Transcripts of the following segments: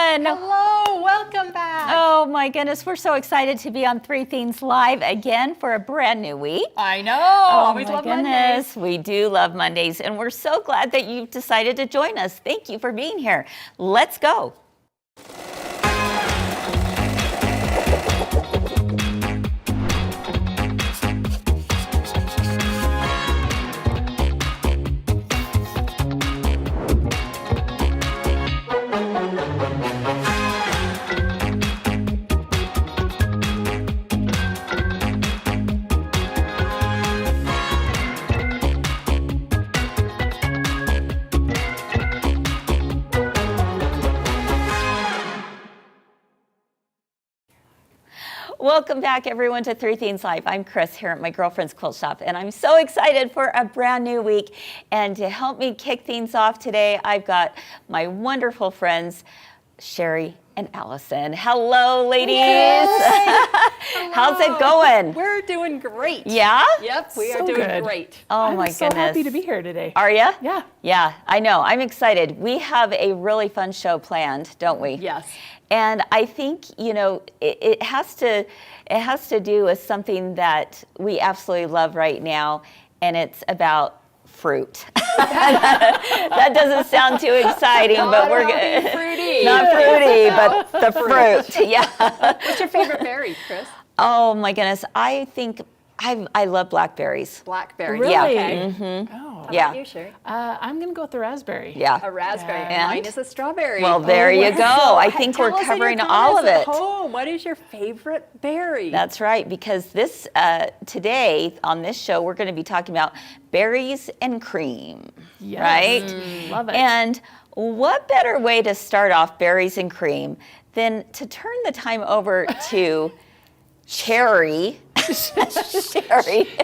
everyone. Hello, welcome back. Oh my goodness, we're so excited to be on Three Themes Live again for a brand new week. I know, always love Mondays. Mondays. We do love Mondays, and we're so glad that you've decided to join us. Thank you for being here. Let's go. Welcome back, everyone, to Three Themes Live. I'm Kris here at my girlfriend's quilt shop, and I'm so excited for a brand new week. And to help me kick things off today, I've got my wonderful friends, Cheri and Allison. Hello, ladies. How's it going? We're doing great. Yeah? Yep, we So are doing good. great. Oh, I'm my so goodness. happy to be here today. Are you? Yeah. Yeah, I know. I'm excited. We have a really fun show planned, don't we? Yes. And I think, you know, it has to do with something that we absolutely love right now, and it's about fruit. That doesn't sound too exciting, but we're good. Fruity. Not fruity, but the fruit. Yeah. What's your favorite berry, Kris? Oh my goodness, I think I love blackberries. Blackberry. Really? Yeah. Okay. Oh. How Yeah. about you, Cheri? I'm going to go with the raspberry. Yeah. A raspberry. Yeah. Mine is a strawberry. Well, there you go. I think we're Tell us in your covering all of comments it. at home, what is your favorite berry? That's right, because this today on this show we're going to be talking about berries and cream, Yes. right? Love it. And what better way to start off berries and cream than to turn the time over to Cheri.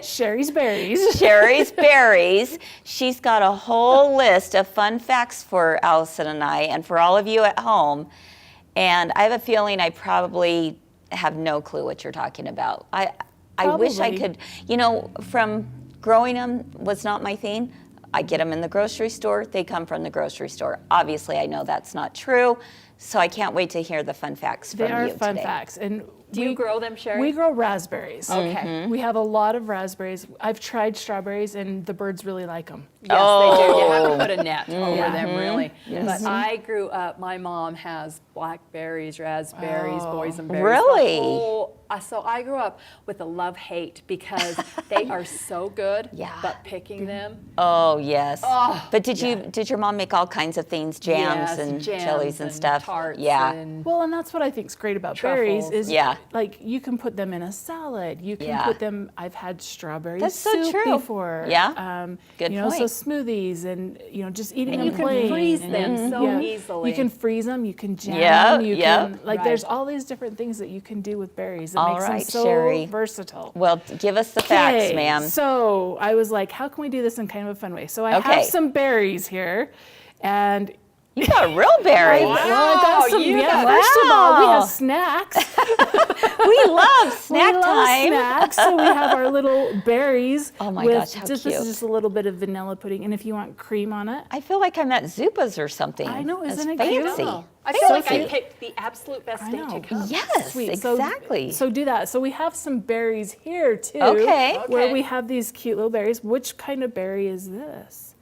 Sherry's berries. Cheri's berries. She's got a whole list of fun facts for Allison and I, and for all of you at home. And I have a feeling I probably have no clue what you're talking about. I wish I Probably. could, you know, from growing them was not my thing. I get them in the grocery store. They come from the grocery store. Obviously, I know that's not true. So I can't wait to hear the fun facts They from are you fun today. facts. And Do you grow them, Cheri? We grow raspberries. Okay. We have a lot of raspberries. I've tried strawberries, and the birds really like them. Yes, they do. You have Oh. to put a net over them, really. Yes. But I grew up, my mom has blackberries, raspberries, boysenberries. Really? the whole- So I grew up with a love-hate because they are so good, Yeah. but picking them, Oh yes. Oh, but did your mom make all kinds of things, jams yes, and jams chilies and stuff? tarts Yeah. and Well, and that's what I think is great about berries Truffles. is Yeah. like you can put them in a salad. You can Yeah. put them. I've had strawberry That's so soup true. before. Yeah. Good you know, point. so smoothies and just eating And them you can plain. freeze and- them so easily. You can freeze them. You can jam Yep, them. You yep. can like Right. there's all these different things that you can do with berries. That All makes right, them so Cheri. versatile. Well, give us the facts, Okay, ma'am. So I was like, how can we do this in kind of a fun way? So I Okay. have some berries here, and You got real berries. well, I got some. you Yeah, got- first of all, we Wow. have snacks. We love snack we love time. snacks, so we have our little berries. Oh my with gosh, how This cute. is just a little bit of vanilla pudding, and if you want cream on it, I feel like I'm at Zupa's or something. I know, It's isn't it cute? fancy? Oh, I feel like I Fancy. picked the absolute best I day know. to come. Yes, sweet. exactly. So do that. So we have some berries here too. Okay. Where Okay. we have these cute little berries. Which kind of berry is this?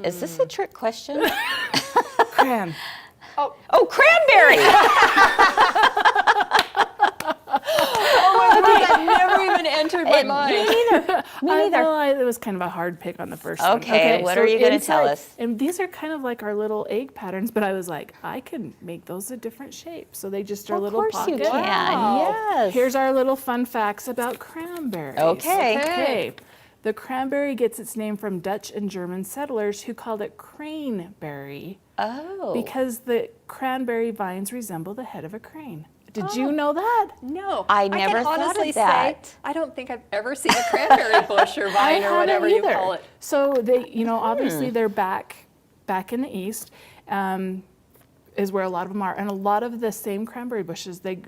Is this a trick question? Cran. Oh, cranberry. That never even entered my mind. Me neither. It was kind of a hard pick on the first one. Okay, what are you gonna tell inside- us? And these are kind of like our little egg patterns, but I was like, I can make those a different shape. So they just are Of little course pockets. you can. Yes. Here's our little fun facts about cranberries. Okay. Okay. The cranberry gets its name from Dutch and German settlers who called it craneberry Oh. because the cranberry vines resemble the head of a crane. Did you know that? No, I never can thought of honestly that. say I don't think I've ever seen a cranberry bush or vine or haven't whatever you either. call it. So they, obviously they're back in the east, is where a lot of them are, and a lot of the same cranberry bushes they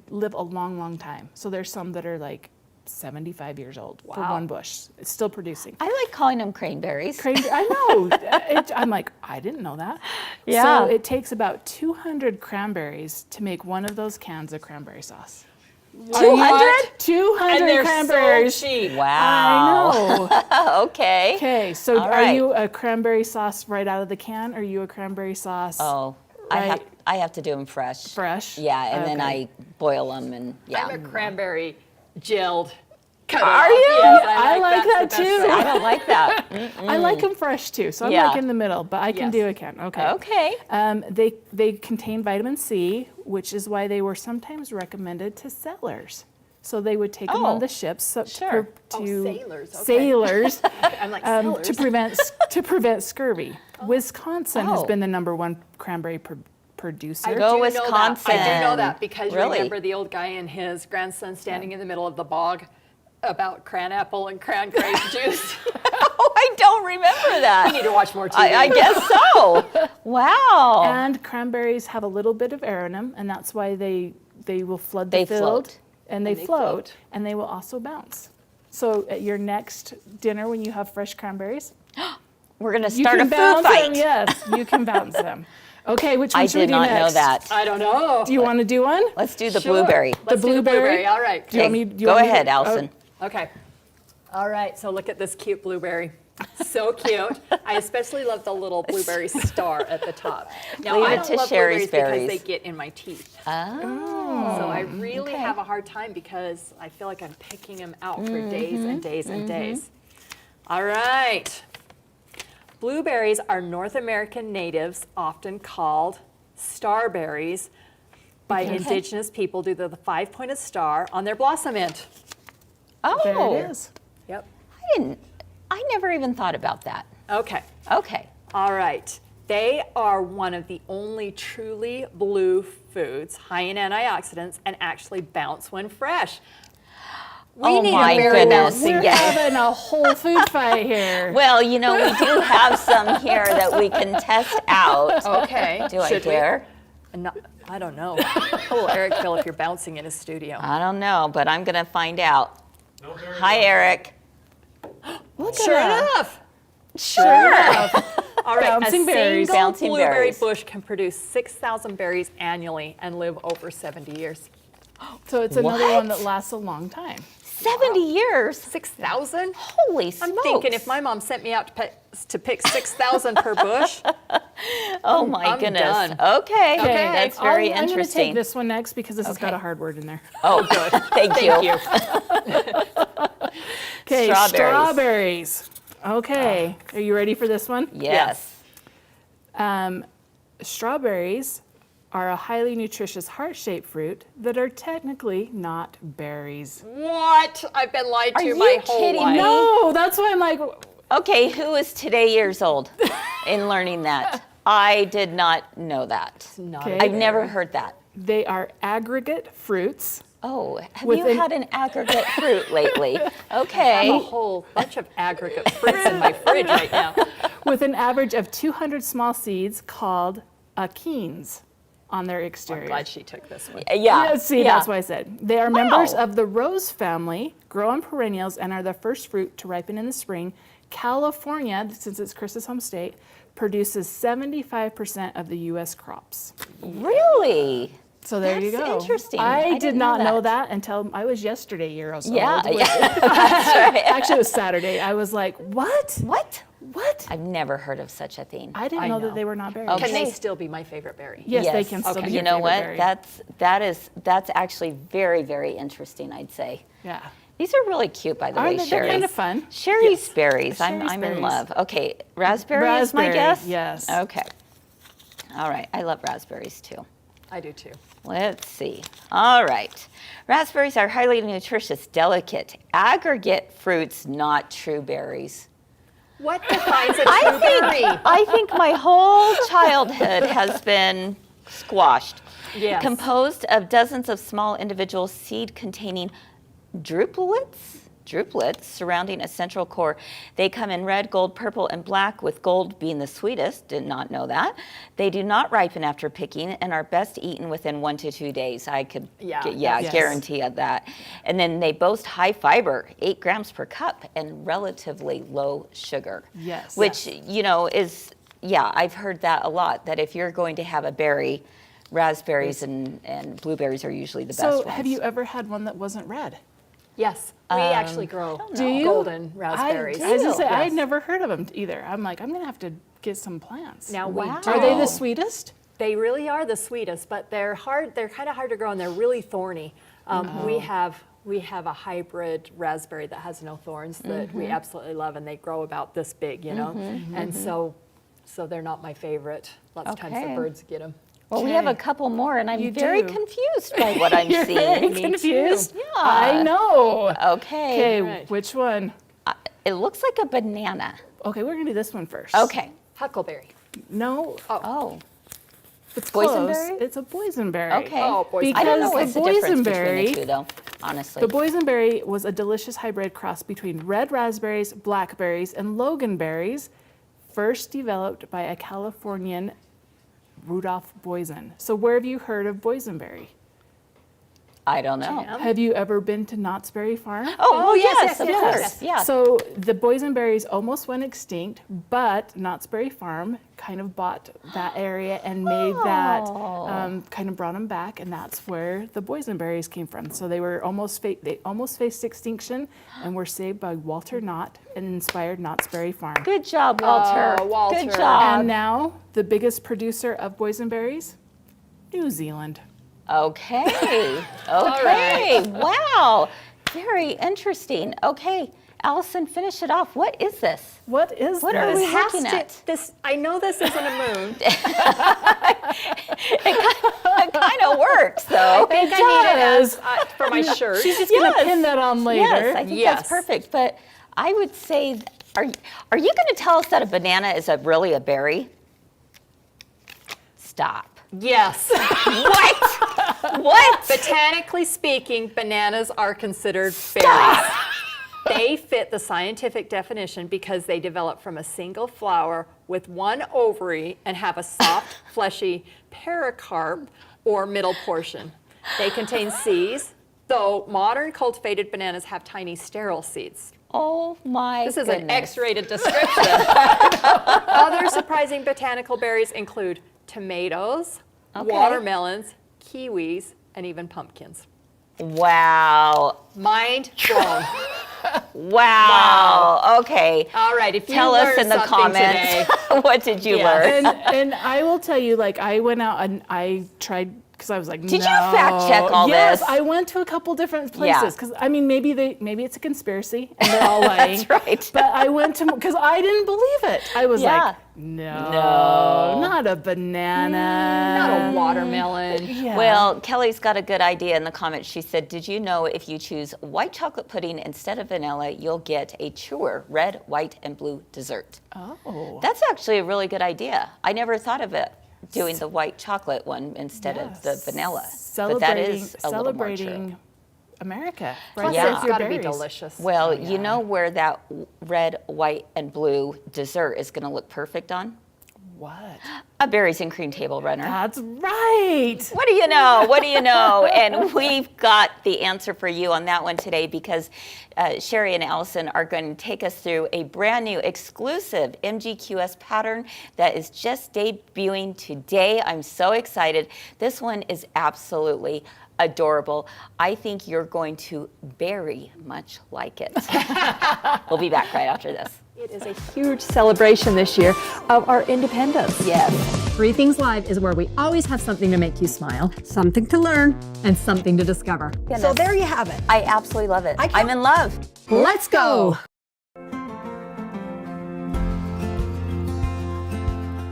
live a long, long time. So there's some that are like 75 years old for Wow. one bush. It's still producing. I like calling them craneberries. I know. I'm like, I didn't know that. Yeah. So it takes about 200 cranberries to make one of those cans of cranberry sauce. 200? 200 And they're cranberries. so cheap. Wow. I know. Okay. Okay, so All are right. you a cranberry sauce right out of the can? Or are you a cranberry sauce Oh, right I have to do them fresh. fresh? Yeah, and then Okay. I boil them and yeah. I'm a cranberry gelled. cut Are off. you? Yes, I like that's that the best too. way. I don't like that. I like them fresh too, so I'm Yeah. like in the middle, but I can Yes. do a can. Okay. Okay. They contain vitamin C, which is why they were sometimes recommended to sailors. So they would take them Oh, on the ships sure. Oh, sailors, okay. sailors I'm like, to sellers. prevent scurvy. Wisconsin has Oh. been the #1 cranberry producer. Go do know Wisconsin. that. I do know that because you Really? remember the old guy and his grandson standing in the middle of the bog about cran apple and cran grape juice. Oh, I don't remember that. You need to watch more TV. I guess so. Wow. And cranberries have a little bit of air in them, and that's why they will flood the They field. float. And they float, and they will also bounce. So at your next dinner, when you have fresh cranberries, We're going to you start a can food bounce fight. them. Yes, you can bounce them. Okay, which one I should we did do not know next? that. I don't know. Do you want to do one? Let's do the Sure. blueberry. Let's do the blueberry? All right. Do you want Okay, me- do you go want me to- ahead, oh. Allison. Okay. All right, so look at this cute blueberry. So cute. I especially love the little blueberry star at the top. Now, Leave I it don't to love Cheri's blueberries berries. because they get in my teeth. Oh. So I really okay. have a hard time because I feel like I'm picking them out for days Mm-hmm. and days and days. All right. Blueberries are North American natives, often called starberries by indigenous people due to the 5-pointed star on their blossom end. Oh. There it is. Yep. I never even thought about that. Okay. Okay. All right. They are one of the only truly blue foods, high in antioxidants, and actually bounce when fresh. Oh need a my berry goodness. bouncing We're Yes. having a whole food fight here. Well, you know, we do have some here that we can test out. Okay. Do I Should we? dare? No, I don't know. How will Eric feel if you're bouncing in his studio? I don't know, but I'm going to find out. Hi, Eric. Look Sure at that. enough. Sure. All right. Bouncing a berries. single Bouncing blueberry berries. bush can produce 6,000 berries annually and live over 70 years. So it's another one What? that lasts a long time. 70 years. 6,000? Holy smokes. I'm thinking if my mom sent me out to pick 6,000 per bush. Oh my I'm goodness. done. Okay. Okay. That's very I'm going to interesting. take this one next because this has got Okay. a hard word in there. Oh, good. Thank you. Okay, Strawberries. strawberries. Okay, are you ready for this one? Yes. Strawberries are a highly nutritious heart-shaped fruit that are technically not berries. What? I've been lied Are to you my whole kidding life. me? No, that's why I'm like, Okay, who is today years old in learning that? I did not know that. Not Okay. a I've never berry. heard that. they are aggregate fruits Oh, have With you an- had an aggregate fruit lately? I have Okay. a whole bunch of aggregate fruits in my fridge right now. with an average of 200 small seeds called achenes on their I'm exterior. glad she took this one. Yeah. See, yeah. that's why I said. They are members Wow. of the rose family, grow on perennials, and are the first fruit to ripen in the spring. California, since it's Chris's home state, produces 75% of the U.S. crops. Really? So there you That's go. interesting. I I did didn't not know know that. that until I was yesterday years old. Yeah. Which- Yeah. That's right. Actually, it was Saturday. I was like, what? What? What? I've never heard of such a thing. I didn't I know know. that they were not berries. Okay. Can they still be my favorite berry? Yes, they can still Okay. be You your know favorite what? berry. That's actually very, very interesting, I'd say. Yeah. These are really cute, by the Aren't way, they? They're Sherry. kind of fun. Sherry's berries. Sherry's I'm in berries. love. Okay, raspberry is my Raspberry, guess? yes. Okay. All right, I love raspberries too. I do too. Let's see. All right. Raspberries are highly nutritious, delicate, aggregate fruits, not true berries. What defines a true berry? I think my whole childhood has been squashed. Yes. Composed of dozens of small individual seed-containing druplets. drupelets surrounding a central core. They come in red, gold, purple, and black, with gold being the sweetest. Did not know that. They do not ripen after picking and are best eaten within 1 to 2 days. I could Yes. guarantee of that. And then they boast high fiber, 8 grams per cup, and relatively low sugar. Yes. Which, you know, is, I've heard that a lot, that if you're going to have a berry, raspberries and blueberries are usually the best ones. So have you ever had one that wasn't red? Yes, we actually grow Do you? golden raspberries. I was gonna say, Yes. I'd never heard of them either. I'm like, I'm gonna have to get some plants. Now we Wow. do. Are they the sweetest? They really are the sweetest, but they're hard. They're kind of hard to grow, and they're really thorny. We have a hybrid raspberry that has no thorns that we absolutely love, and they grow about this big, you know. And so they're not my favorite. Lots of times Okay. the birds get them. Well, we have a Okay. couple more, and I'm You very do. confused by what I'm You're very seeing. confused. Yeah. I know. Okay. Okay, Right. which one? It looks like a banana. Okay, we're gonna do this one first. Okay. Huckleberry. No, Oh, it's close. Boysenberry? It's a boysenberry. okay. Oh, boysenberry. I don't know Because what's the the difference between the boysenberry- two, though, honestly. The boysenberry was a delicious hybrid cross between red raspberries, blackberries, and loganberries, first developed by a Californian, Rudolph Boysen. So where have you heard of boysenberry? I don't know. Have you ever been to Knott's Berry Farm? Oh, yes, yes, yes, of yes, course. yes. Yeah. So the boysenberries almost went extinct, but Knott's Berry Farm kind of bought that area and made that, kind of brought them back, and that's where the boysenberries came from. So they were they almost faced extinction, and were saved by Walter Knott and inspired Knott's Berry Farm. Good job, Walter. Oh, Walter. Good job. And now the biggest producer of boysenberries, New Zealand. Okay. Okay. Wow. Very interesting. Okay. Allison, finish it off. What is this? What is What this? are we This has looking to- at? This, I know this isn't a moon. It kind of works, though. I think I need it for my shirt. She's just gonna pin that on later. Yes, I think Yes. that's perfect. But I would say, are you going to tell us that a banana is really a berry? Stop. Yes. What? What? Botanically speaking, bananas are considered berries. They fit the scientific definition because they develop from a single flower with one ovary and have a soft, fleshy pericarp or middle portion. They contain seeds, though modern cultivated bananas have tiny sterile seeds. Oh my This is goodness. an X-rated description. Other surprising botanical berries include tomatoes, Okay. watermelons, kiwis, and even pumpkins. Wow. Mind blown. Wow. Okay. All right, if you Tell us learned in the something comments, today, what did you Yeah. learn? and I will tell you, like, I went out and I tried, because I was like, Did you fact check all yes, this? I went to a couple different Yeah. places, because I mean, maybe it's a conspiracy and they're all lying. That's right. But I went to, because I didn't believe it. I was Yeah. like, no, not a banana. not a watermelon. Yeah. Well, Kelly's got a good idea in the comments. She said, did you know if you choose white chocolate pudding instead of vanilla, you'll get a truer red, white, and blue dessert? Oh. That's actually a really good idea. I never thought of it, doing the white chocolate one instead of the vanilla. But that is a little more true. Celebrating America. Plus, Right? Yeah. there it's with your got to be berries. delicious. Well, you know where that red, white, and blue dessert is going to look perfect on? What? A berries and cream table runner. That's right. What do you know? What do you know? And we've got the answer for you on that one today, because Cheri and Allison are going to take us through a brand new exclusive MGQS pattern that is just debuting today. I'm so excited. This one is absolutely adorable. I think you're going to very much like it. We'll be back right after this. It is a huge celebration this year of our independence. Yes. Three Things Live is where we always have something to make you smile, something to learn, and something to discover. So there you have it. I absolutely love it. I can't- I'm in love. Let's go!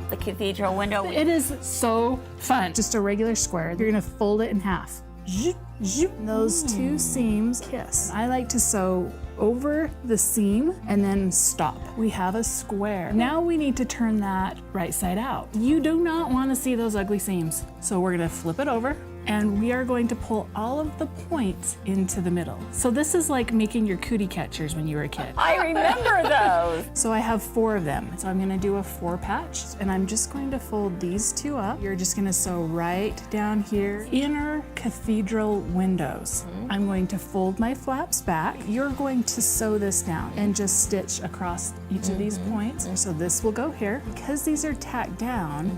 The cathedral window. It is so fun. Just a regular square. You're gonna fold it in half. Zoop, zoop. Those two seams kiss. I like to sew over the seam and then stop. We have a square. Now we need to turn that right side out. You do not want to see those ugly seams. So we're gonna flip it over And we are going to pull all of the points into the middle. So this is like making your cootie catchers when you were a kid. I remember those. So I have 4 of them. So I'm gonna do a 4 patch, and I'm just going to fold these 2 up. You're just gonna sew right down here. Inner cathedral windows. I'm going to fold my flaps back. You're going to sew this down and just stitch across each of these points. So this will go here. Because these are tacked down,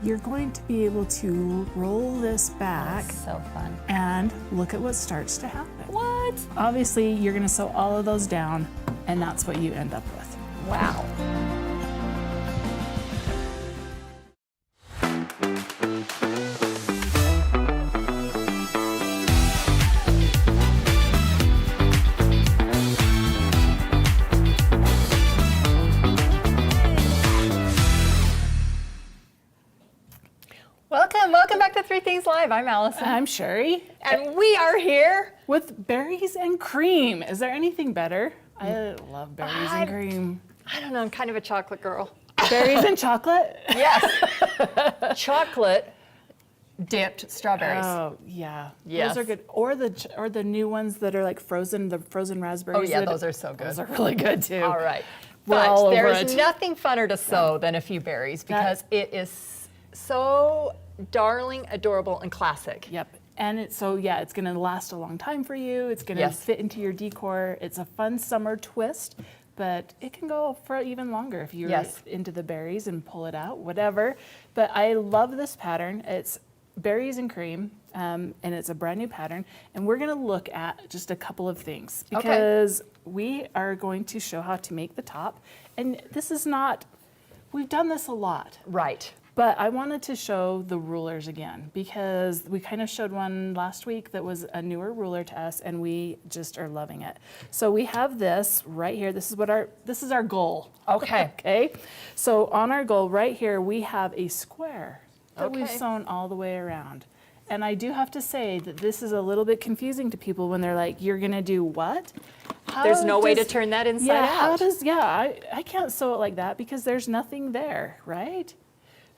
you're going to be able to roll this back. So fun. And look at what starts to happen. What? Obviously, you're gonna sew all of those down, and that's what you end up with. Wow. Welcome back to Three Things Live. I'm Allison. I'm Cheri. And we are here. With berries and cream. Is there anything better? I love berries and cream. I don't know, I'm kind of a chocolate girl. Berries and chocolate? Yes. Chocolate dipped strawberries. Oh, yeah. Yes. Those are good. Or the new ones that are like frozen, the frozen raspberries. Oh yeah, that- those are so good. Those are really good too. All right. We're all But over there's it. nothing funner to sew than a few berries because it is so darling, adorable, and classic. Yep. And it's it's going to last a long time for you. It's going to Yes. fit into your decor. It's a fun summer twist, but it can go for even longer if you're Yes. into the berries and pull it out, whatever. But I love this pattern. It's berries and cream, and it's a brand new pattern. And we're going to look at just a couple of things because we are going to show how to make the top. And this is not, we've done this a lot. Right. But I wanted to show the rulers again because we kind of showed one last week that was a newer ruler to us, and we just are loving it. So we have this right here. This is our goal. Okay. Okay. So on our goal right here, we have a square that we've Okay. sewn all the way around. And I do have to say that this is a little bit confusing to people when they're like, "You're gonna do what?" There's no way to does- turn that inside out. I can't sew it like that because there's nothing there, right?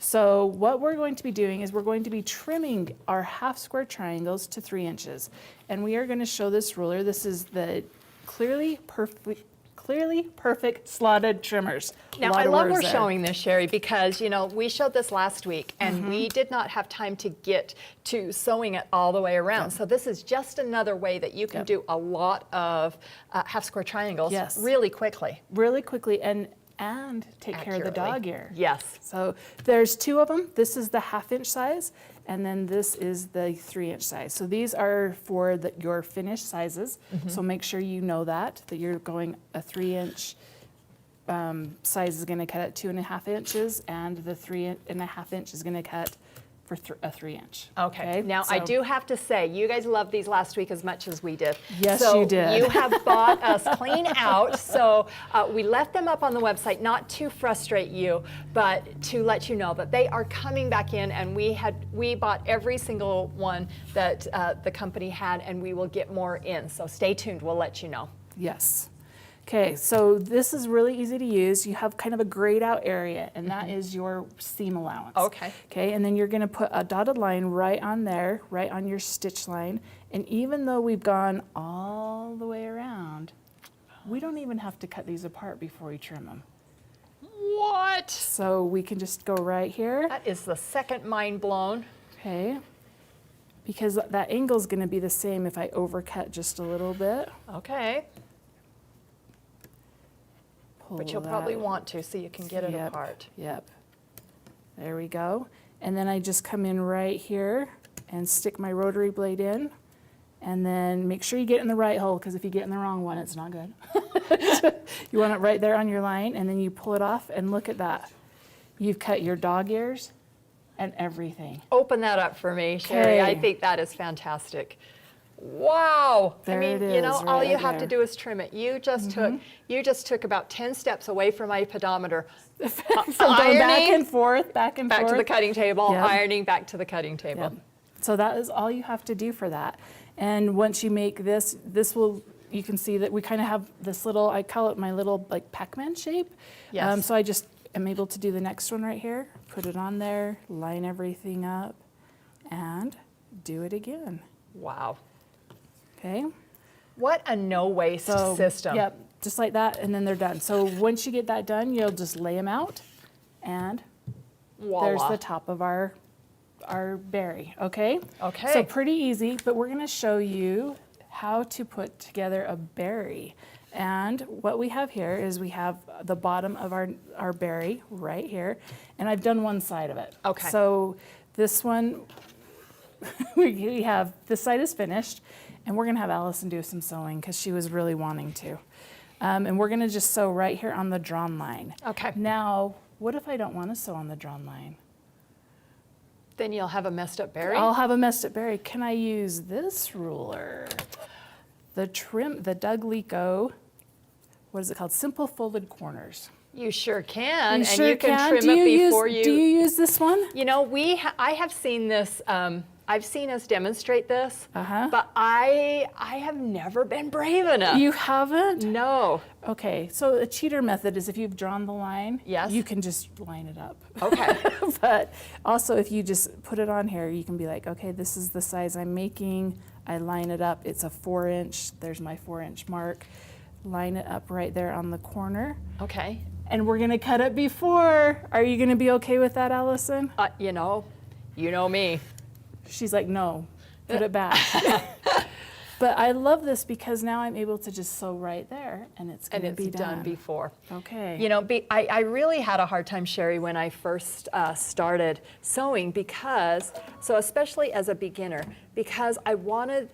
So what we're going to be doing is we're going to be trimming our half square triangles to 3 inches. And we are going to show this ruler. This is the clearly perfect slotted trimmers. Now, Lot I of love words we're there. showing this, Cheri, because, we showed this last week, and we did not have time to get to sewing it all the way around. So this is just another way that you can do a lot of half-square triangles Yes. really quickly. Really quickly and take care of the Accurately. dog ear. Yes. So there's 2 of them. This is the 1/2 inch size, and then this is the 3 inch size. So these are for your finished sizes. So make sure you know that you're going a 3 inch size is going to cut at 2.5 inches, and the 3.5 inch is going to cut for a 3 inch. Okay. Now, I So- do have to say, you guys loved these last week as much as we did. Yes, so you did. You have bought us clean out. So we left them up on the website, not to frustrate you, but to let you know that they are coming back in, and we bought every single one that the company had, and we will get more in. So stay tuned. We'll let you know. Yes. Okay, so this is really easy to use. You have kind of a grayed out area, and that is your seam allowance. Okay. Okay, and then you're going to put a dotted line right on there, right on your stitch line. And even though we've gone all the way around, we don't even have to cut these apart before we trim them. What? So we can just go right here. That is the second mind blown. Okay. Because that angle is going to be the same if I overcut just a little bit. Okay. But Pull you'll probably that. want to so you can get it Yep, apart. Yep. There we go. And then I just come in right here and stick my rotary blade in. And then make sure you get in the right hole, because if you get in the wrong one, it's not good. You want it right there on your line, and then you pull it off, and look at that. You've cut your dog ears and everything. Open that up for me, Cheri. I Okay. think that is fantastic. Wow. There it all is, right you have to there. do is trim it. You just took about 10 steps away from my pedometer. So going back and forth, back and back forth. to the cutting table, Yep. ironing back to the cutting table. Yep. So that is all you have to do for that. And once you make this you can see that we kind of have this little, I call it my little like Pac-Man shape. Yes. So I just am able to do the next one right here, put it on there, line everything up, and do it again. Wow. Okay? What a no-waste So, system. Yep, just like that, and then they're done. So once you get that done, you'll just lay them out, and Voila. there's the top of our berry, okay? Okay. So pretty easy, but we're gonna show you how to put together a berry. And what we have here is we have the bottom of our berry right here, and I've done one side of it. Okay. So this one, we have, this side is finished, and we're gonna have Allison do some sewing because she was really wanting to. And we're gonna just sew right here on the drawn line. Okay. Now, what if I don't wanna sew on the drawn line? Then you'll have a messed up berry. I'll have a messed up berry. Can I use this ruler? The Doug Lico, what is it called? Simple Folded Corners. You sure can, You sure and you can can. trim Do it you before use, Do you use this one? You know, I have seen this. I've seen us demonstrate this, but I have never been brave enough. You haven't? No. Okay, so a cheater method is if you've drawn the line, Yes. you can just line it up. Okay. But also if you just put it on here, you can be like, okay, this is the size I'm making. I line it up. It's a 4-inch. There's my 4-inch mark. Line it up right there on the corner. Okay. And we're gonna cut it before. Are you gonna be okay with that, Allison? You know me. She's like, no, put it back. But I love this because now I'm able to just sew right there, and it's gonna be done before. Okay. You know, I really had a hard time, Cheri, when I first started sewing so especially as a beginner, because I wanted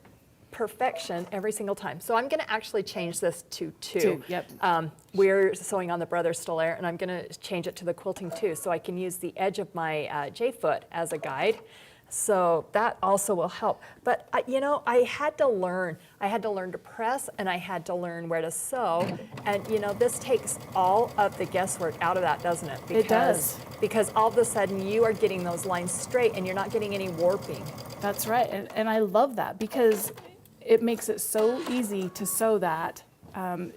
perfection every single time. So I'm gonna actually change this to 2. 2, yep. We're sewing on the Brothers Stolaire, and I'm gonna change it to the Quilting 2, so I can use the edge of my J-foot as a guide. So that also will help. But you know, I had to learn. I had to learn to press, and I had to learn where to sew. And you know, this takes all of the guesswork out of that, doesn't it? It does. Because all of a sudden you are getting those lines straight, and you're not getting any warping. That's right, and I love that because it makes it so easy to sew that.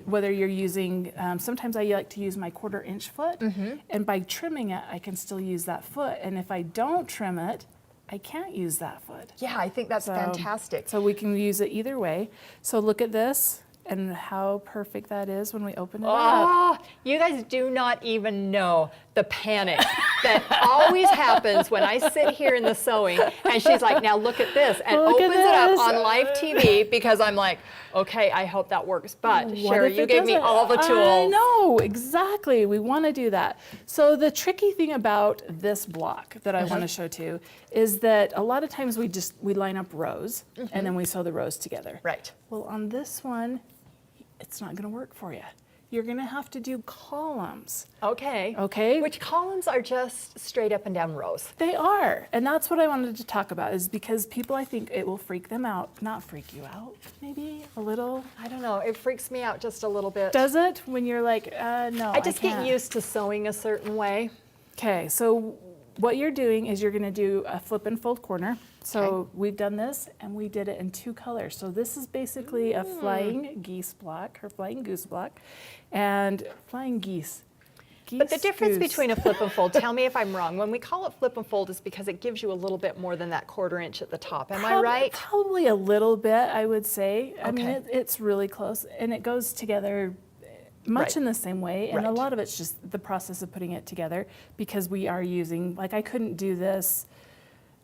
Whether you're using, sometimes I like to use my 1/4-inch foot, and by trimming it, I can still use that foot. And if I don't trim it, I can't use that foot. Yeah, I think that's fantastic. So we can use it either way. So look at this and how perfect that is when we open it up. Oh, you guys do not even know the panic that always happens when I sit here in the sewing and she's like, now look at this, and Look at opens it up this. on live TV because I'm like, okay, I hope that works. But What Cheri, if you it gave me doesn't? all the tools. I know, exactly. We want to do that. So the tricky thing about this block that I want to show too is that a lot of times we line up rows and then we sew the rows together. Right. Well, on this one, it's not going to work for you. You're going to have to do columns. Okay. Okay. Which columns are just straight up and down rows. They are, and that's what I wanted to talk about, is because people, I think it will freak them out. Not freak you out, maybe a little. I don't know. It freaks me out just a little bit. Does it? When you're like, no, I just get can't. used to sewing a certain way. Okay, so what you're doing is you're going to do a flip and fold corner. So we've done this, and we did it in 2 colors. So this is basically a flying geese block, or flying goose block, and flying geese. But the difference goose. between a flip and fold, tell me if I'm wrong. When we call it flip and fold, is because it gives you a little bit more than that 1/4-inch at the top. Am I right? Probably a little bit, I would say. I mean, Okay. it's really close, and it goes together much Right. in the same way. And a Right. lot of it's just the process of putting it together, because we are using, like, I couldn't do this.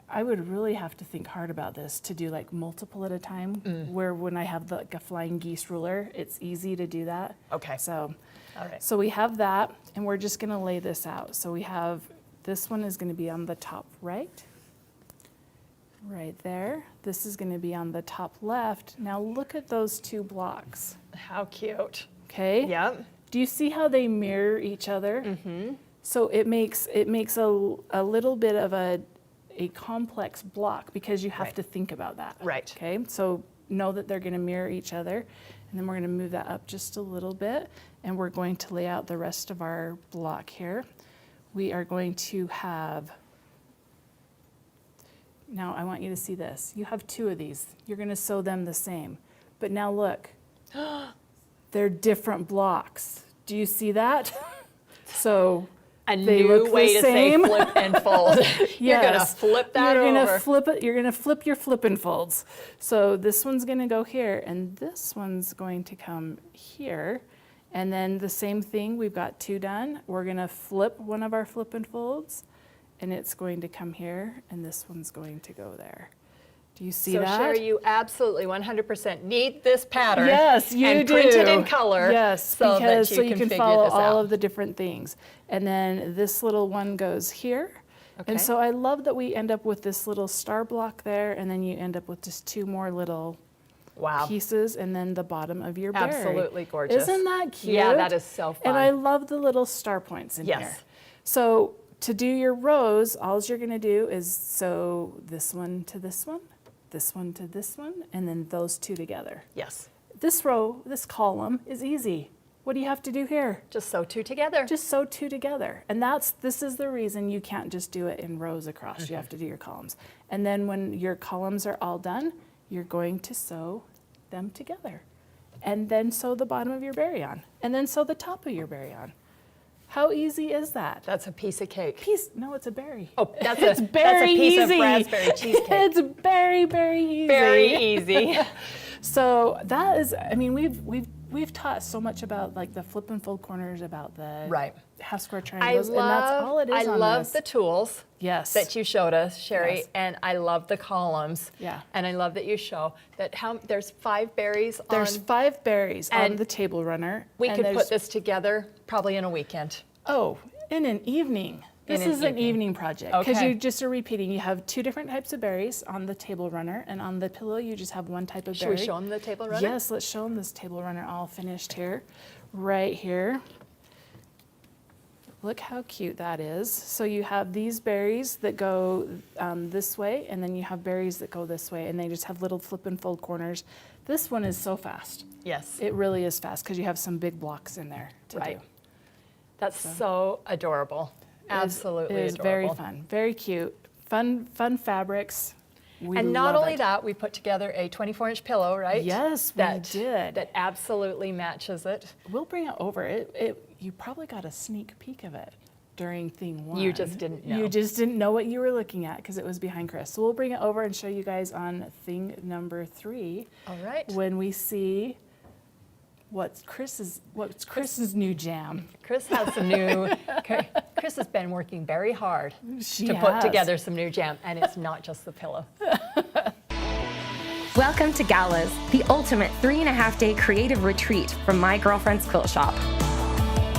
I would really have to think hard about this to do like multiple at a time, where when I have like a flying geese ruler, it's easy to do that. Okay. So, All right. so we have that, and we're just gonna lay this out. So we have, this one is gonna be on the top right there. This is gonna be on the top left. Now look at those 2 blocks, How cute. okay? Yep. Do you see how they mirror each other? Mm-hmm. So it makes a little bit of a complex block, because you have Right. to think about that. Right. Okay, so know that they're gonna mirror each other, and then we're gonna move that up just a little bit, and we're going to lay out the rest of our block here. We are going to have, now I want you to see this. You have 2 of these. You're gonna sew them the same. But now look, they're different blocks. Do you see that? So A They new look way the to say same. flip and fold. You're gonna Yes. flip that You're over. gonna flip it. You're gonna flip your flip and folds. So this one's gonna go here, and this one's going to come here. And then the same thing. We've got 2 done. We're gonna flip one of our flip and folds, and it's going to come here, and this one's going to go there. Do you see So that? Cheri, you absolutely 100% need this pattern. Yes, you and do. print it in color. Yes, so because that so you can figure follow this all out. of the different things. And then this little one goes here. Okay. And so I love that we end up with this little star block there, and then you end up with just 2 more little Wow. pieces, and then the bottom of your berry. Absolutely gorgeous. Isn't that cute? Yeah, that is so fun. And I love the little star points in Yes. here. So to do your rows, all you're going to do is sew this one to this one, this one to this one, and then those 2 together. Yes. This row, this column is easy. What do you have to do here? Just sew 2 together. Just sew 2 together. And this is the reason you can't just do it in rows across. You have to do your columns. And then when your columns are all done, you're going to sew them together. And then sew the bottom of your berry on. And then sew the top of your berry on. How easy is that? That's a piece of cake. No, it's a berry. Oh, that's It's a very piece easy. of raspberry cheesecake. It's very, very easy. Very easy. So that is, I mean, we've taught so much about like the flip and fold corners, about the Right. half square I triangles, and that's all it is I on love this. the tools Yes. that you showed us, Cheri, Yes. and I love the columns. Yeah. And I love that you show that there's 5 berries There's on. 5 berries on and the table runner. We and could there's- put this together probably in a weekend. Oh, in an evening. This In an is an evening. evening project because Okay. you just are repeating. You have 2 different types of berries on the table runner, and on the pillow you just have 1 type of Should berry. we show them the table runner? Yes, let's show them this table runner all finished here, right here. Look how cute that is. So you have these berries that go this way, and then you have berries that go this way, and they just have little flip and fold corners. This one is so fast. Yes. It really is fast because you have some big blocks in there to Right. do. That's so adorable. Absolutely It is adorable. very fun, very cute, fun fabrics. We And not love only it. that, we put together a 24-inch pillow, right? Yes, we did. That absolutely matches it. We'll bring it over. You probably got a sneak peek of it during thing 1. You just didn't know. You just didn't know what you were looking at because it was behind Kris. So we'll bring it over and show you guys on thing number 3. All right. When we see what's Kris's new jam. Kris has some new. Kris has been working very hard She to put has. together some new jam, and it's not just the pillow. Welcome to Galas, the ultimate 3.5-day creative retreat from my girlfriend's quilt shop.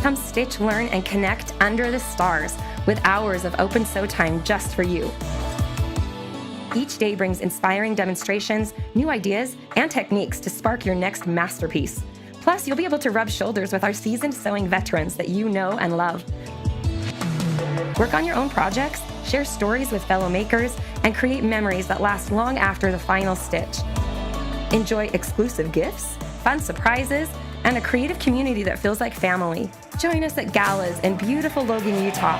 Come stitch, learn, and connect under the stars with hours of open sew time just for you. Each day brings inspiring demonstrations, new ideas, and techniques to spark your next masterpiece. Plus, you'll be able to rub shoulders with our seasoned sewing veterans that you know and love. Work on your own projects, share stories with fellow makers, and create memories that last long after the final stitch. Enjoy exclusive gifts, fun surprises, and a creative community that feels like family. Join us at Galas in beautiful Logan, Utah.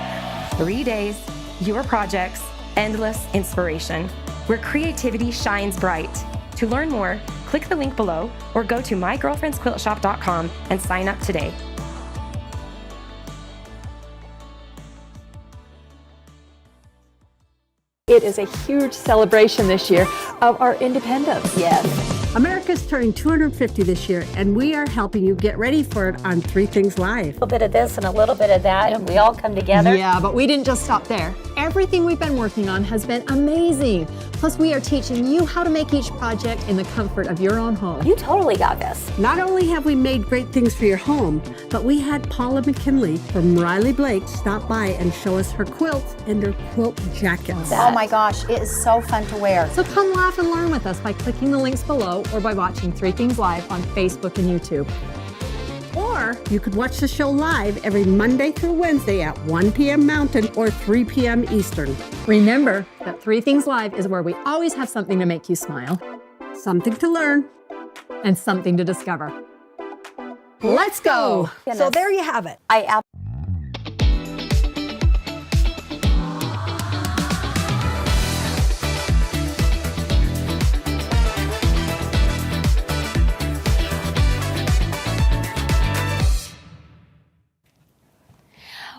3 days, your projects, endless inspiration, where creativity shines bright. To learn more, click the link below or go to mygirlfriendsquiltshop.com and sign up today. It is a huge celebration this year of our independence. Yes. America's turning 250 this year, and we are helping you get ready for it on 3 Things Live. A little bit of this and a little bit of that, and we all come together. Yeah, but we didn't just stop there. Everything we've been working on has been amazing. Plus, we are teaching you how to make each project in the comfort of your own home. You totally got this. Not only have we made great things for your home, but we had Paula McKinley from Riley Blake stop by and show us her quilts and her quilt jackets. Oh my gosh, it is so fun to wear. So come laugh and learn with us by clicking the links below or by watching 3 Things Live on Facebook and YouTube. Or you could watch the show live every Monday through Wednesday at 1 p.m. Mountain or 3 p.m. Eastern. Remember that 3 Things Live is where we always have something to make you smile Something to learn. and something to discover. Let's go! So there you have it.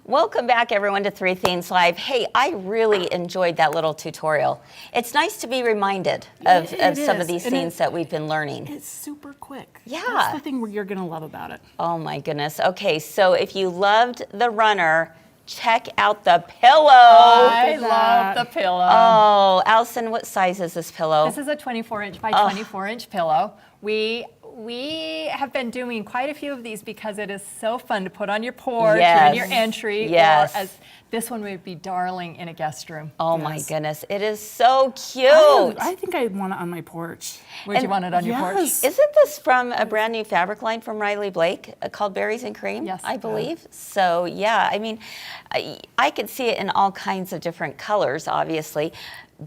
Welcome back, everyone, to Three Themes Live. Hey, I really enjoyed that little tutorial. It's nice to be reminded of some of these themes that we've been learning. It's super quick. Yeah. That's the thing you're going to love about it. Oh, my goodness. Okay, so if you loved the runner, check out the pillow. I love the pillow. Oh, Allison, what size is this pillow? This is a 24-inch by 24-inch pillow. We have been doing quite a few of these because it is so fun to put on your porch or in your entry. Yes. Or as this one would be darling in a guest room. Oh my goodness, it is so cute. I think I want it on my porch. Would you want it on your porch? Isn't this from a brand new fabric line from Riley Blake called Berries and Cream? Yes. I believe. So yeah, I mean, I could see it in all kinds of different colors, obviously.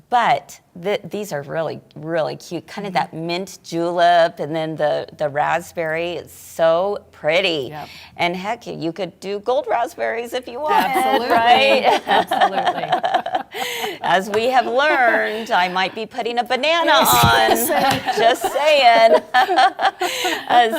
But these are really, really cute. Kind of that mint julep and then the raspberry. It's so pretty. Yep. And heck, you could do gold raspberries if you want. Absolutely. Right? Absolutely. As we have learned, I might be putting a banana on. Just saying.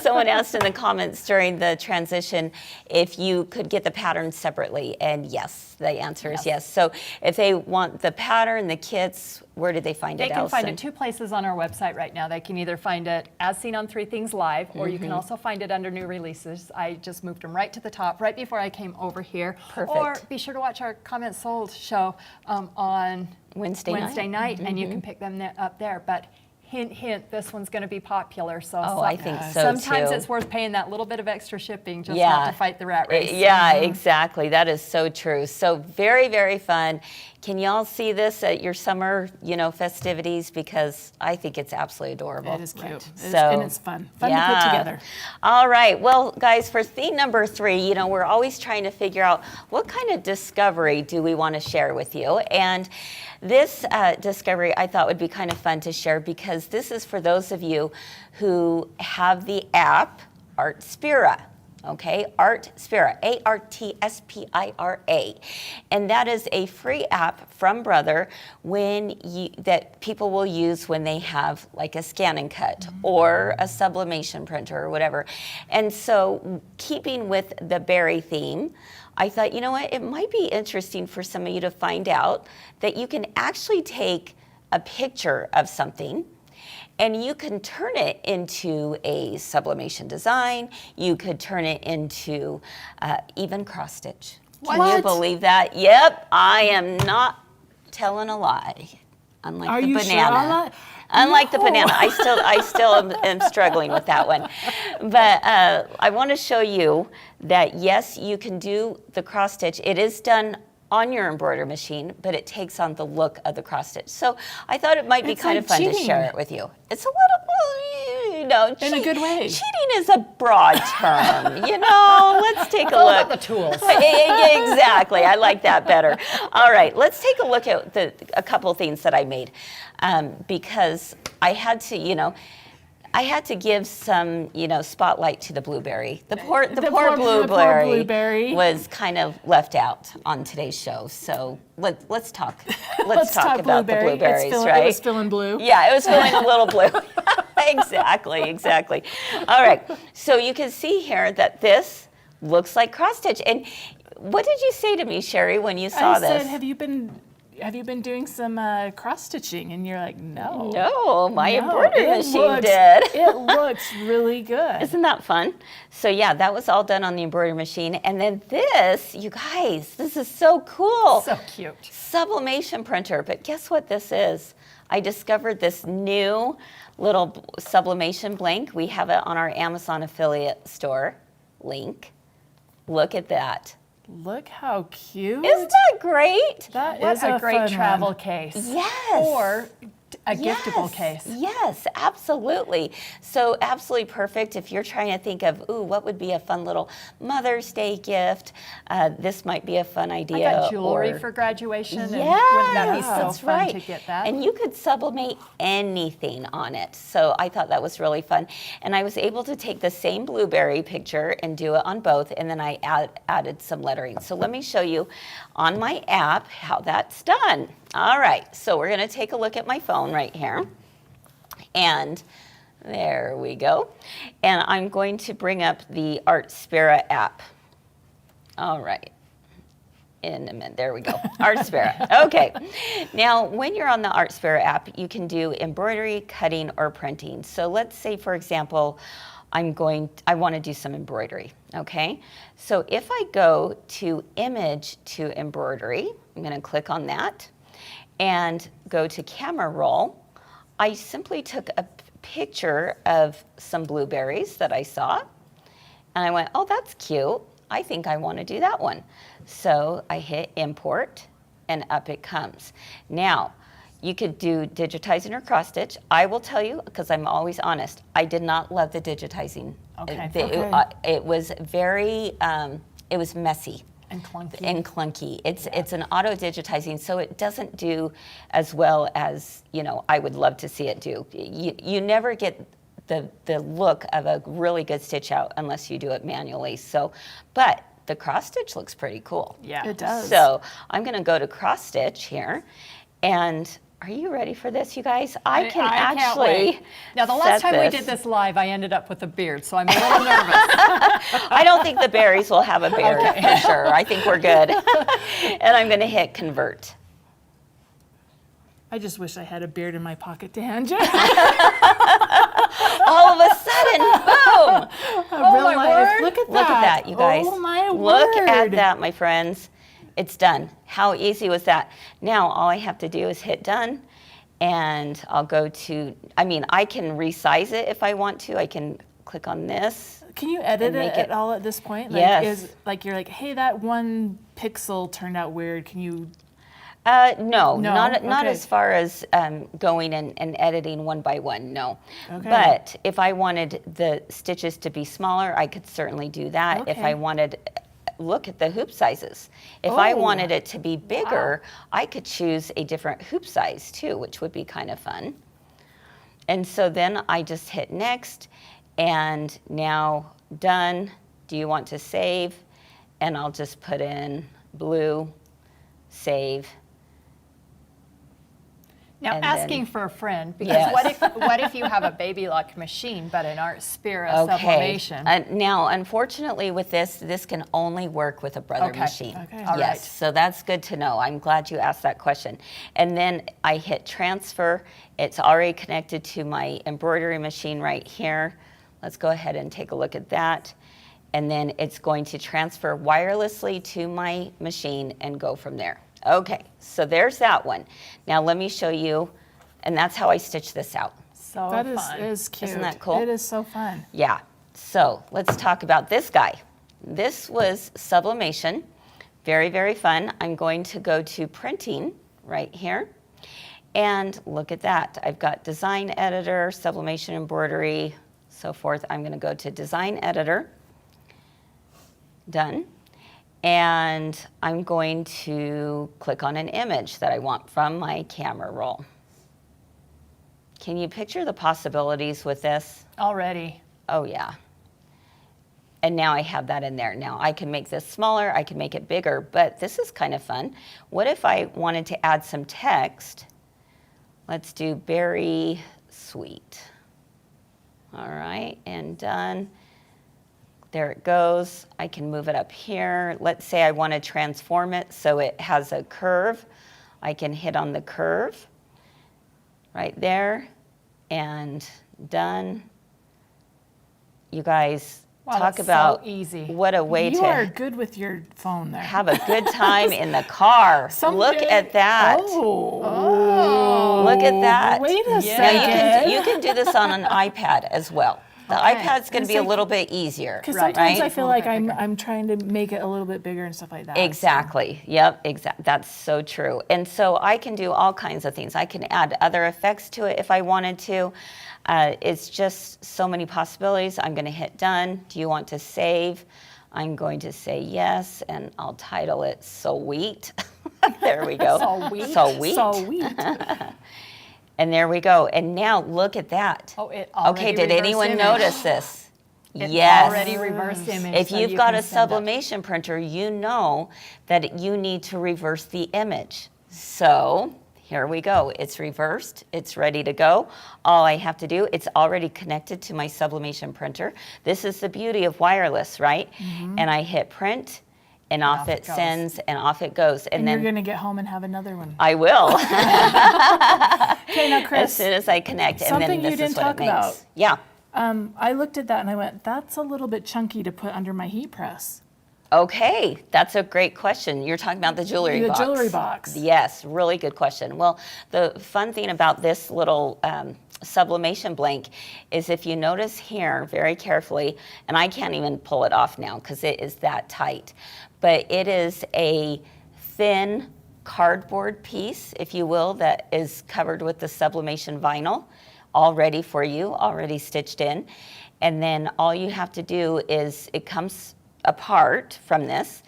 Someone asked in the comments during the transition if you could get the patterns separately. And yes, the answer is yes. So if they want the pattern, the kits, where did they find it, They can Allison? find it two places on our website right now. They can either find it as seen on Three Things Live, or you can also find it under new releases. I just moved them right to the top, right before I came over here. Perfect. Or be sure to watch our Comments Sold show on Wednesday night. and you can pick them up there. But hint, hint, this one's going to be popular. So I think so, sometimes too. it's worth paying that little bit of extra shipping just not to fight the rat race. Yeah, exactly. That is so true. So very, very fun. Can y'all see this at your summer, festivities? Because I think it's absolutely adorable. It is cute. So, It's fun. Fun to put together. All right. Well, guys, for theme number 3, we're always trying to figure out what kind of discovery do we want to share with you. And this discovery I thought would be kind of fun to share because this is for those of you who have the app Artspira. Okay, Artspira, Artspira, and that is a free app from Brother that people will use when they have like a scan and cut or a sublimation printer or whatever. And so, keeping with the berry theme, I thought, you know what, it might be interesting for some of you to find out that you can actually take a picture of something and you can turn it into a sublimation design. You could turn it into even cross stitch. Can you believe that? Yep, I am not telling a lie. Unlike the banana. Unlike the banana, I still am struggling with that one. But I want to show you that yes, you can do the cross stitch. It is done on your embroidery machine, but it takes on the look of the cross stitch. So I thought it might be kind of fun to share it with you. It's a little, in a good way. Cheating is a broad term, Let's take a look. About the tools. Exactly. I like that better. All right, let's take a look at a couple things that I made because I had to give some, spotlight to the blueberry. The poor blueberry was kind of left out on today's show. So let's talk. Let's talk about the blueberries, right? It was feeling blue. Yeah, it was feeling a little blue. Exactly. All right. So you can see here that this looks like cross stitch. And what did you say to me, Cheri, when you saw this? I said, have you been doing some cross stitching? And you're like, no. No, my embroidery machine did. It looks really good. Isn't that fun? So yeah, that was all done on the embroidery machine. And then this, you guys, this is so cool. So cute. Sublimation printer. But guess what this is? I discovered this new little sublimation blank. We have it on our Amazon affiliate store link. Look at that. Look how cute. Isn't that great? That What is a great fun travel one. case. Yes. Or a giftable case. Yes, absolutely. So absolutely perfect if you're trying to think of, what would be a fun little Mother's Day gift. This might be a fun idea. I got jewelry for graduation. Yes, and wouldn't that be so that's fun right. to get that? And you could sublimate anything on it. So I thought that was really fun. And I was able to take the same blueberry picture and do it on both. And then I added some lettering. So let me show you on my app how that's done. All right, so we're going to take a look at my phone right here. And there we go. And I'm going to bring up the Artspira app. All right. There we go. Artspira. Okay. Now, when you're on the Artspira app, you can do embroidery, cutting, or printing. So let's say, for example, I want to do some embroidery. Okay. So if I go to Image to Embroidery, I'm going to click on that and go to Camera Roll. I simply took a picture of some blueberries that I saw, and I went, oh, that's cute. I think I want to do that one. So I hit import and up it comes. Now, you could do digitizing or cross stitch. I will tell you, because I'm always honest, I did not love the digitizing. Okay. It was very, it was messy. And clunky. And clunky. It's an auto digitizing, so it doesn't do as well as, I would love to see it do. You never get the look of a really good stitch out unless you do it manually. So, but the cross stitch looks pretty cool. Yeah. It does. So I'm going to go to cross stitch here, and are you ready for this, you guys? I can can't actually. wait. Now, the last time we did this live, I ended up with a beard, so I'm a little nervous. I don't think the berries will have a beard for sure. I think we're good. And I'm going to hit convert. I just wish I had a beard in my pocket to hand you. All of a sudden, boom! Real my life. word. Look at that. Look at that, you guys. Oh my Look word. at that, my friends. It's done. How easy was that? Now, all I have to do is hit done, and I'll go to, I can resize it if I want to. I can click on this. Can you edit And make it at it- all at this point? Yes. You're like, hey, that one pixel turned out weird. Can you? No, not Okay. as far as going and editing one by one, no. Okay. But if I wanted the stitches to be smaller, I could certainly do that. If I Okay. wanted, look at the hoop sizes. If I Oh. wanted it to be bigger, I could choose a different hoop size too, which would be kind of fun. And so then I just hit next, and now done. Do you want to save? And I'll just put in blue, save. Now, And asking then- for a friend, because Yes. what if you have a baby lock machine, but an Artspira Sublimation? Now, unfortunately, with this can only work with a brother Okay. machine. Okay. All Yes, right. so that's good to know. I'm glad you asked that question. And then I hit transfer. It's already connected to my embroidery machine right here. Let's go ahead and take a look at that. And then it's going to transfer wirelessly to my machine and go from there. Okay, so there's that one. Now let me show you, and that's how I stitch this out. So That fun. is cute. Isn't that cool? It is so fun. Yeah, so let's talk about this guy. This was Sublimation, very, very fun. I'm going to go to printing right here, and look at that. I've got Design Editor, Sublimation Embroidery, so forth. I'm gonna go to Design Editor, done. And I'm going to click on an image that I want from my camera roll. Can you picture the possibilities with this? Already. Oh yeah. And now I have that in there. Now I can make this smaller, I can make it bigger, but this is kind of fun. What if I wanted to add some text? Let's do berry sweet. All right, and done. There it goes. I can move it up here. Let's say I want to transform it so it has a curve. I can hit on the curve right there, and done. You guys, Wow, talk that's so about easy. what a way You are to good with your phone there. have a good time in the car. Look at that. Oh. Look at that. Wait a Now second. you can do this on an iPad as well. The iPad's going to be a little bit easier, Because right? sometimes I feel like I'm trying to make it a little bit bigger and stuff like that. Exactly. Yep. Exactly. That's so true. And so I can do all kinds of things. I can add other effects to it if I wanted to. It's just so many possibilities. I'm going to hit done. Do you want to save? I'm going to say yes, and I'll title it Sweet. There we go. Sweet. Sweet. Sweet. And there we go. And now look at that. Oh, it already Okay, did reverse anyone image. notice this? It Yes. already reversed image. If so you've you got can a send it. sublimation printer, you know that you need to reverse the image. So here we go. It's reversed. It's ready to go. All I have to do, it's already connected to my sublimation printer. This is the beauty of wireless, right? And I hit print, and off it sends, and off it goes. And then you're going to get home and have another one. I will. Okay, now, Kris. As soon as I connect, and Something then this you didn't is what talk it makes. about. Yeah. I looked at that and I went, that's a little bit chunky to put under my heat press. Okay, that's a great question. You're talking about the jewelry box. The jewelry box. Yes, really good question. Well, the fun thing about this little sublimation blank is if you notice here very carefully, and I can't even pull it off now because it is that tight, but it is a thin cardboard piece, if you will, that is covered with the sublimation vinyl, all ready for you, already stitched in. And then all you have to do is, it comes apart from this,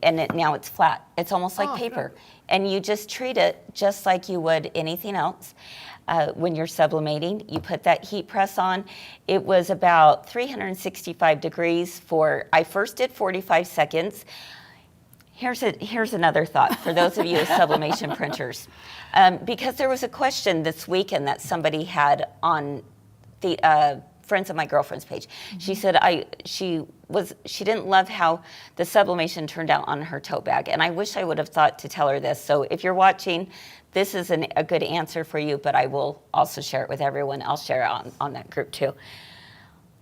now it's flat. It's almost like paper. Good. And you just treat it just like you would anything else. When you're sublimating, you put that heat press on. It was about 365 degrees I first did 45 seconds. Here's another thought for those of you with sublimation printers. Because there was a question this weekend that somebody had on the Friends of My Girlfriend's page. Mm-hmm. She said she didn't love how the sublimation turned out on her tote bag. And I wish I would have thought to tell her this. So if you're watching, this is a good answer for you, but I will also share it with everyone. I'll share it on that group too.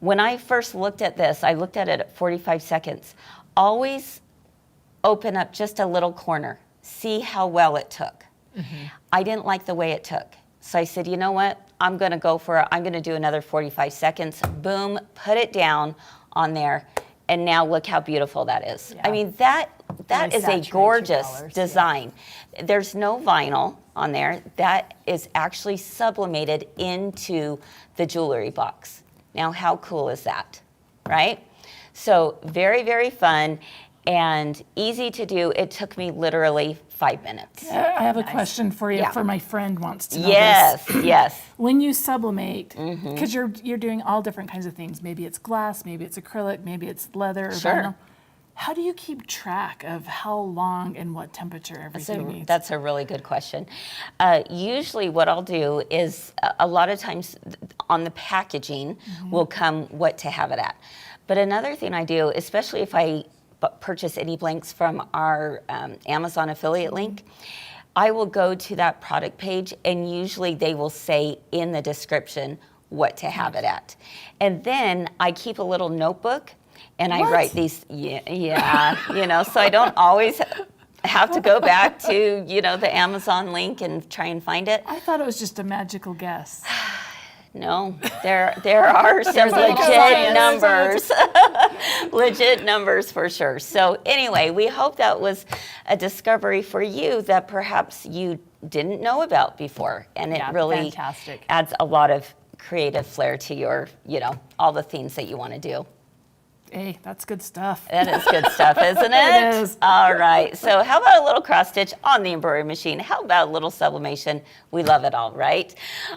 When I first looked at this, I looked at it at 45 seconds. Always open up just a little corner. See how well it took. Mm-hmm. I didn't like the way it took. So I said, you know what? I'm going to go for it. I'm going to do another 45 seconds. Boom, put it down on there. And now look how beautiful that is. Yeah. I mean, that is a gorgeous design. Yeah. There's no vinyl on there. That is actually sublimated into the jewelry box. Now, how cool is that, right? So very, very fun and easy to do. It took me literally 5 minutes. I have a question for you. For my friend wants to know this. Yes. When you sublimate, because you're doing all different kinds of things. Maybe it's glass, maybe it's acrylic, maybe it's leather or vinyl. How do you keep track of how long and what temperature everything needs? That's a really good question. Usually what I'll do is a lot of times on the packaging will come what to have it at. But another thing I do, especially if I purchase any blanks from our Amazon affiliate link, I will go to that product page and usually they will say in the description what to have it at. And then I keep a little notebook and I write these, so I don't always have to go back to, the Amazon link and try and find it. I thought it was just a magical guess. No, there are some legit numbers. Legit numbers for sure. So anyway, we hope that was a discovery for you that perhaps you didn't know about before. And it really adds a lot of creative flair to your, all the things that you want to do. Hey, that's good stuff. That is good stuff, isn't it? It is. All right. So how about a little cross stitch on the embroidery machine? How about a little sublimation? We love it all, right?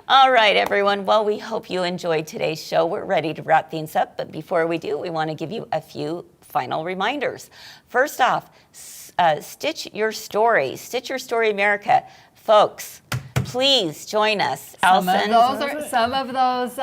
All right, everyone. Well, we hope you enjoyed today's show. We're ready to wrap things up. But before we do, we want to give you a few final reminders. First off, Stitch Your Story. Stitch Your Story America. Folks, please join us. Allison. Some of those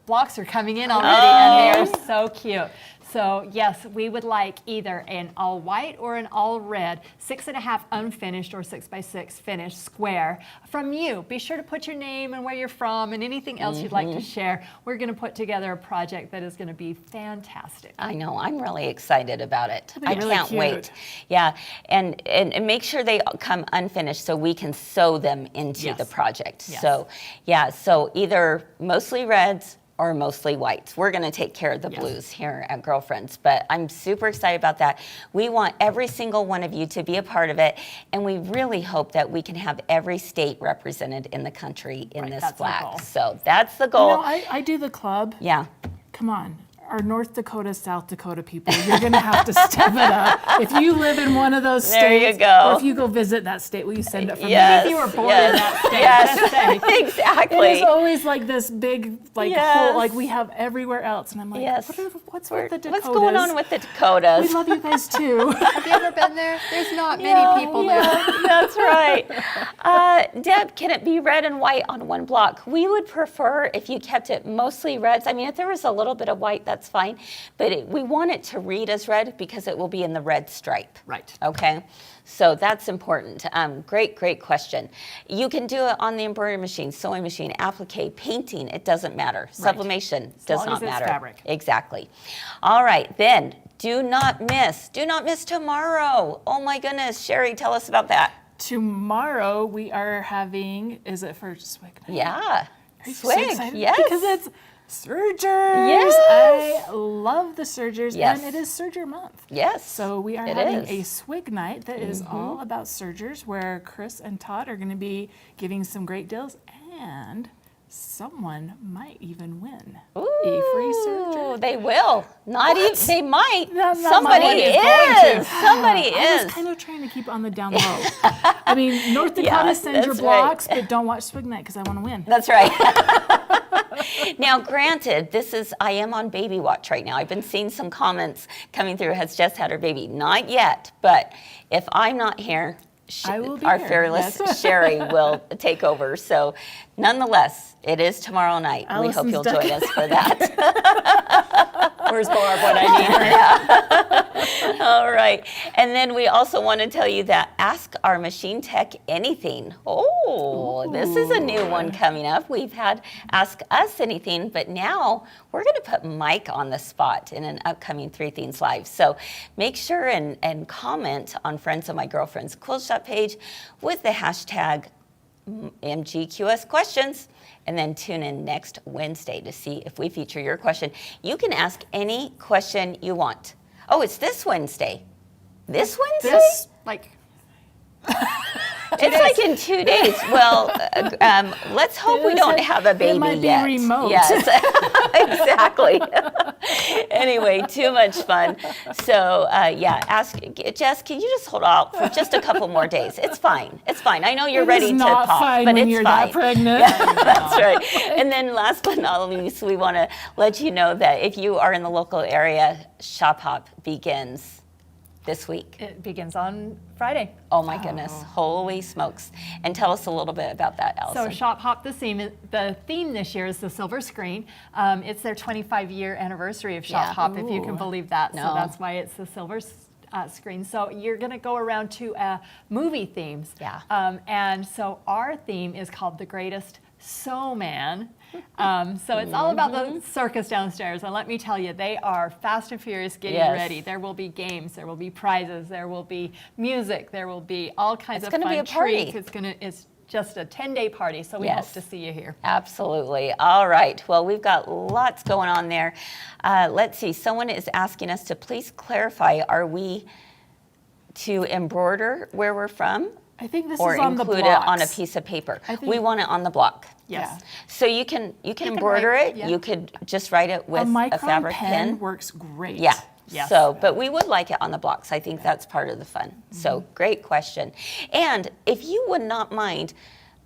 blocks are coming in already, and they are so cute. So yes, we would like either an all white or an all red, 6.5 unfinished or 6x6 finished square from you. Be sure to put your name and where you're from and anything else you'd like to share. We're going to put together a project that is going to be fantastic. I know, I'm really excited about it. I really can't cute. wait. Yeah, and make sure they come unfinished so we can sew them into the project. Yes. So yeah, so either mostly reds or mostly whites. We're going to take care of the blues here at Girlfriends, but I'm super excited about that. We want every single one of you to be a part of it, and we really hope that we can have every state represented in the country in this flag. So that's the goal. I do the club. Yeah. Come on. Our North Dakota, South Dakota people, you're going to have to step it up. If you live in one of those states, there you go. Or if you go visit that state, will you send it from yes, me? If you were born in that state. Yes, exactly. It is always like this big, whole, like we have everywhere else. And I'm like, what's with the Dakotas? What's going on with the Dakotas? We love you guys too. Have you ever been there? There's not many people there. That's right. Deb, can it be red and white on one block? We would prefer if you kept it mostly reds. I mean, if there was a little bit of white, that's fine. But we want it to read as red because it will be in the red stripe. Right. Okay, so that's important. Great question. You can do it on the embroidery machine, sewing machine, applique, painting, it doesn't matter. Sublimation does long not as it's matter. fabric. Exactly. All right, then do not miss tomorrow. Oh my goodness, Cheri, tell us about that. Tomorrow we are having, is it for Swig night? Yeah, Are you so Swig, excited? yes. Because it's Sergers. Yes. I love the Sergers, Yes. and it is Serger month. Yes, So we are it having is. a Swig night that is all about Sergers, where Kris and Todd are going to be giving some great deals, and someone might even win a free Serger. Ooh, they will. Not even. They might. Not Somebody mine is is. Somebody I is. was kind of trying to keep on the down low. I mean, North Dakota, Yeah, send your that's right. blocks, but don't watch Swig night because I want to win. That's right. Now, granted, I am on baby watch right now. I've been seeing some comments coming through, has just had her baby. Not yet, but if I'm not here, I will be our here, fearless yes. Cheri will take over. So nonetheless, it is tomorrow night. We hope Allison's you'll duck. join us for that. Where's Barb when I need her? All right. And then we also want to tell you that Ask Our Machine Tech Anything. Oh, this is a new one coming up. We've had Ask Us Anything, but now we're going to put Mike on the spot in an upcoming Three Things Live. So make sure and comment on Friends of My Girlfriend's Quilt Shop page with the hashtag MGQS questions, and then tune in next Wednesday to see if we feature your question. You can ask any question you want. Oh, it's this Wednesday. This Wednesday? This, like, It's like in 2 days. Well, let's hope we don't have a baby It might be yet. remote. Yes, exactly. Anyway, too much fun. So yeah, ask Jess. Can you just hold out for just a couple more days? It's fine. It's fine. I know you're It ready is to not pop, fine but when it's you're fine. that pregnant. That's right. And then last but not least, we want to let you know that if you are in the local area, Shop Hop begins this week. it begins on Friday. Oh my goodness, holy smokes. And tell us a little bit about that, Allison. So Shop Hop, the theme this year is the silver screen. It's their 25-year anniversary of Shop Yeah. Hop, if you can believe that. No. So that's why it's the silver screen. So you're going to go around to movie themes. Yeah. And so our theme is called The Greatest Sewman. So it's all about the circus downstairs. And let me tell you, they are fast and furious getting Yes. ready. There will be games, there will be prizes, there will be music, there will be all kinds It's of gonna fun be a party. treats. It's just a 10-day party. So we Yes. hope to see you here. Absolutely. All right. Well, we've got lots going on there. Let's see. Someone is asking us to please clarify, are we to embroider where we're from? I think this Or is on the include blocks. it on a piece of paper? I think- We want it on the block. Yes. So you can embroider write- it. yeah. You could just write it with A micron fabric pen works great. Yeah. Yes. So, but we would like it on the blocks. I think that's part of the fun. So, great question. And if you would not mind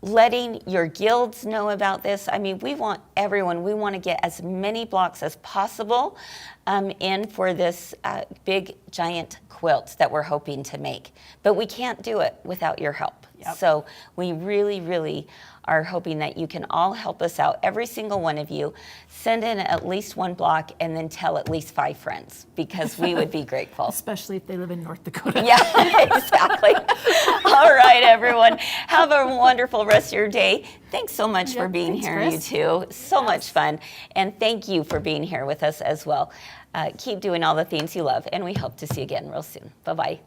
letting your guilds know about this, I mean, we want everyone, we want to get as many blocks as possible in for this big, giant quilt that we're hoping to make. But we can't do it without your help. Yep. So, we really, really are hoping that you can all help us out. Every single one of you, send in at least one block and then tell at least 5 friends, because we would be grateful. Especially if they live in North Dakota. Yeah, exactly. All right, everyone. Have a wonderful rest of your day. Thanks so much for being thanks, here, Kris. you two. So much fun. And thank you for being here with us as well. Keep doing all the things you love, and we hope to see you again real soon. Bye-bye.